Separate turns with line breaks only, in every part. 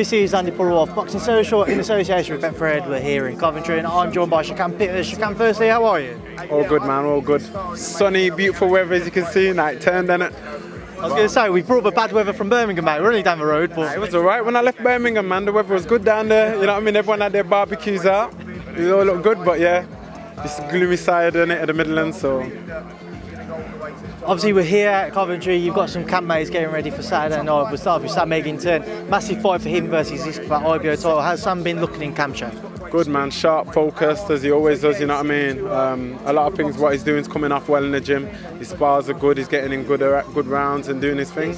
This is Andi Purewal of Boxing Social in association with Betfred. We're here in Coventry and I'm joined by Shakan. Shakan, firstly, how are you?
All good, man, all good. Sunny, beautiful weather, as you can see, night turned, innit?
I was going to say, we've brought the bad weather from Birmingham, mate. We're only down the road, but...
It was alright when I left Birmingham, man. The weather was good down there, you know what I mean? Everyone had their barbecues out. It all looked good, but yeah, this gloomy side, innit, of the Midlands, so...
Obviously, we're here at Coventry. You've got some campmates getting ready for Saturday night. We'll start with Sam Eggington. Massive fight for him versus this for that IBO title. How's Sam been looking in camp shape?
Good, man. Sharp, focused, as he always does, you know what I mean? A lot of things, what he's doing is coming off well in the gym. His spars are good. He's getting in good rounds and doing his thing.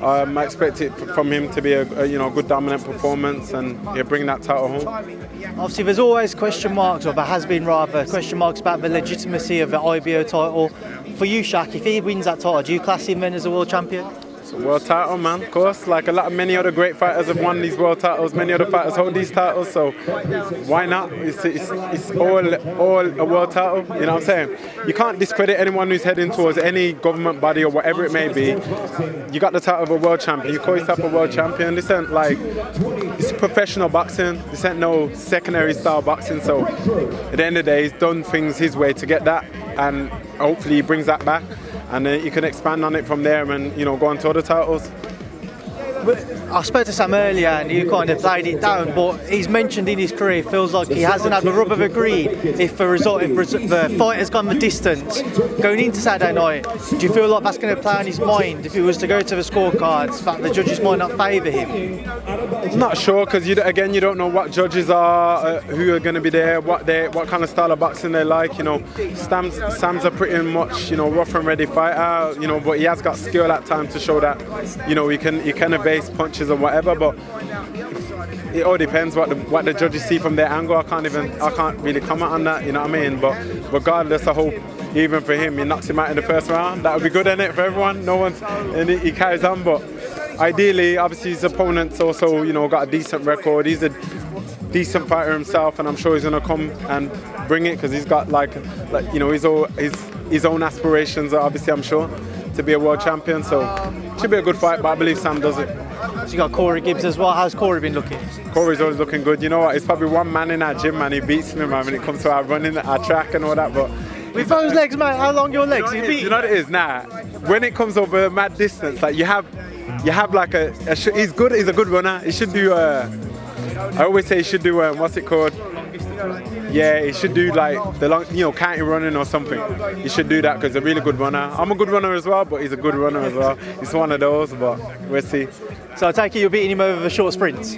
I expect it from him to be a good dominant performance and bring that title home.
Obviously, there's always question marks, or there has been rather, question marks about the legitimacy of the IBO title. For you, Shaq, if he wins that title, do you class him then as a world champion?
It's a world title, man, of course. Like many other great fighters have won these world titles. Many other fighters hold these titles, so why not? It's all a world title, you know what I'm saying? You can't discredit anyone who's heading towards any government body or whatever it may be. You got the title of a world champion. You call yourself a world champion. This ain't like, it's professional boxing. This ain't no secondary style boxing. So at the end of the day, he's done things his way to get that, and hopefully he brings that back. And then you can expand on it from there and, go on to other titles.
I spoke to Sam earlier and you kind of played it down, but he's mentioned in his career, it feels like he hasn't had the rub of a green if the fight has gone the distance. Going into Saturday night, do you feel like that's going to play on his mind if he was to go to the scorecards, that the judges might not favour him?
I'm not sure, because you don't know what judges are, who are going to be there, what kind of style of boxing they like. Sam's a pretty much rough and ready fighter, but he has got skill at times to show that he can evade punches or whatever, but it all depends what the judges see from their angle. I can't really comment on that, you know what I mean? But regardless, I hope even for him, he knocks him out in the first round. That would be good, innit, for everyone. And he carries on, but ideally, obviously his opponent's also, got a decent record. He's a decent fighter himself, and I'm sure he's gonna come and bring it, because he's got his own aspirations, obviously, I'm sure, to be a world champion. So it should be a good fight, but I believe Sam does it.
So you got Corey Gibbs as well. How's Corey been looking?
Corey's always looking good. You know what? He's probably one man in our gym, man. He beats me, man, when it comes to our running, our track and all that. But
with those legs, mate, how long your legs?
You know what it is? Nah. When it comes over a mad distance, like you have like he's good. He's a good runner. He should do. I always say he should do. What's it called? Yeah, he should do like the long, county running or something. He should do that, because he's a really good runner. I'm a good runner as well, but he's a good runner as well. He's one of those, but we'll see.
So I take it you're beating him over the short sprints?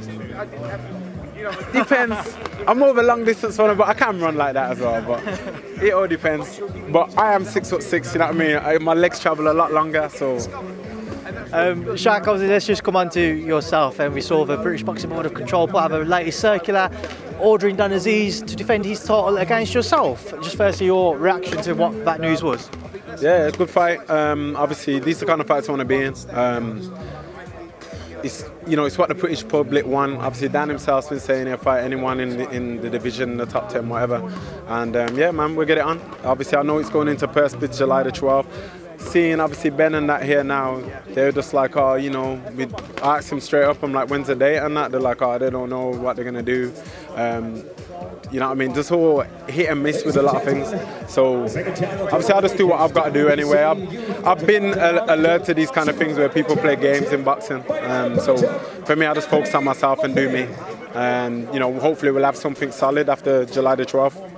Depends. I'm more of a long distance runner, but I can run like that as well. But it all depends. But I am 6'6", you know what I mean? My legs travel a lot longer, so.
Shaq, let's just come on to yourself. And we saw the British Boxing Board of Control put out the latest circular ordering Azeez to defend his title against yourself. Just firstly, your reaction to what that news was.
Yeah, good fight. Obviously, these are the kind of fights I want to be in. It's what the British public want. Obviously, Dan himself's been saying he'll fight anyone in the division, the top 10, whatever. And yeah, man, we'll get it on. Obviously, I know it's going into Perth with July the 12th. Seeing obviously Ben and that here now, they're just like, oh, we asked him straight up, I'm like, when's the date and that? They're like, oh, they don't know what they're gonna do. You know what I mean? Just all hit and miss with a lot of things. So obviously I'll just do what I've got to do anyway. I've been alert to these kind of things where people play games in boxing. So for me, I just focus on myself and do me. And hopefully we'll have something solid after July the 12th.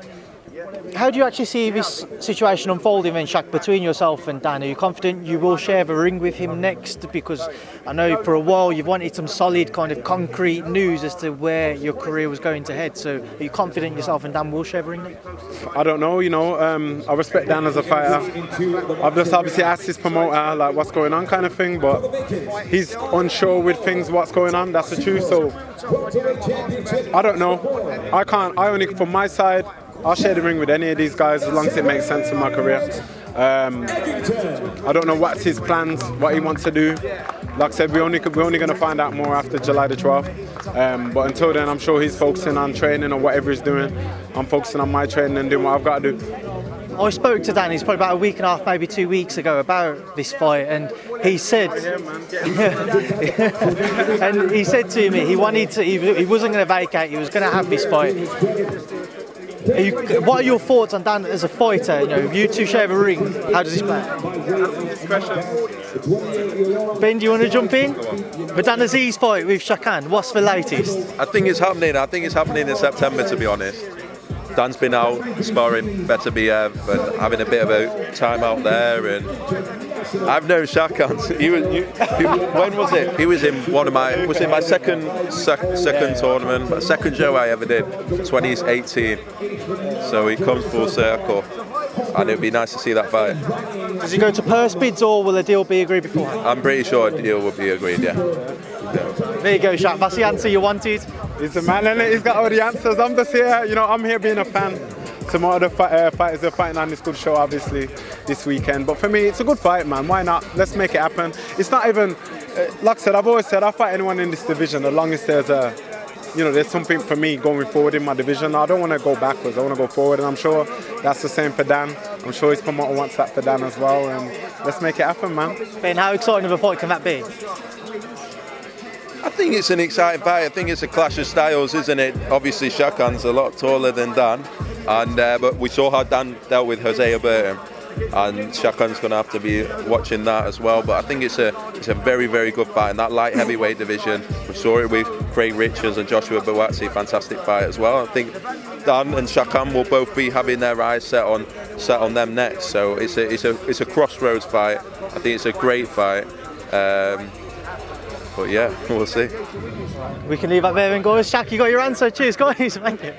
How do you actually see this situation unfolding then, Shaq, between yourself and Dan? Are you confident you will share the ring with him next? Because I know for a while you've wanted some solid kind of concrete news as to where your career was going to head. So are you confident yourself and Dan will share the ring next?
I don't know, I respect Dan as a fighter. I've just obviously asked his promoter like what's going on kind of thing, but he's unsure with things, what's going on, that's the truth. So I don't know. I only, from my side, I'll share the ring with any of these guys as long as it makes sense in my career. I don't know what's his plans, what he wants to do. Like I said, we're only going to find out more after July the 12th. But until then, I'm sure he's focusing on training or whatever he's doing. I'm focusing on my training and doing what I've got to do.
I spoke to Dan. He's probably about a week and a half, maybe 2 weeks ago, about this fight, and he said, and he said to me he wanted to. He wasn't going to vacate. He was going to have this fight. What are your thoughts on Dan as a fighter? You know, if you two share a ring, how does this play? Ben, do you want to jump in? The Dan Azeez fight with Shakan, what's the latest?
I think it's happening. I think it's happening in September, to be honest. Dan's been out sparring better BF and having a bit of a time out there, and I've known Shakan. When was it? He was in my second tournament, second show I ever did, 2018. So he comes full circle, and it'd be nice to see that fight.
Does he go to purse bids, or will a deal be agreed beforehand?
I'm pretty sure a deal will be agreed, yeah.
There you go, Shaq. That's the answer you wanted.
He's a man, and he's got all the answers. I'm just here, I'm here being a fan. Some other fighters are fighting on this good show, obviously, this weekend. But for me, it's a good fight, man. Why not? Let's make it happen. It's not even, like I said, I've always said, I'll fight anyone in this division, as long as there's there's something for me going forward in my division. I don't want to go backwards. I want to go forward, and I'm sure that's the same for Dan. I'm sure his promoter wants that for Dan as well, and let's make it happen, man.
Ben, how exciting of a fight can that be?
I think it's an exciting fight. I think it's a clash of styles, isn't it? Obviously, Shakan's a lot taller than Dan, and but we saw how Dan dealt with Jose Burton, and Shakan's going to have to be watching that as well. But I think it's a very, very good fight in that light heavyweight division. We saw it with Craig Richards and Joshua Buatsi, fantastic fight as well. I think Dan and Shakan will both be having their eyes set on them next. So it's a crossroads fight. I think it's a great fight. But yeah, we'll see.
We can leave that there then, guys. Shaq, you got your answer. Cheers, guys. Thank you.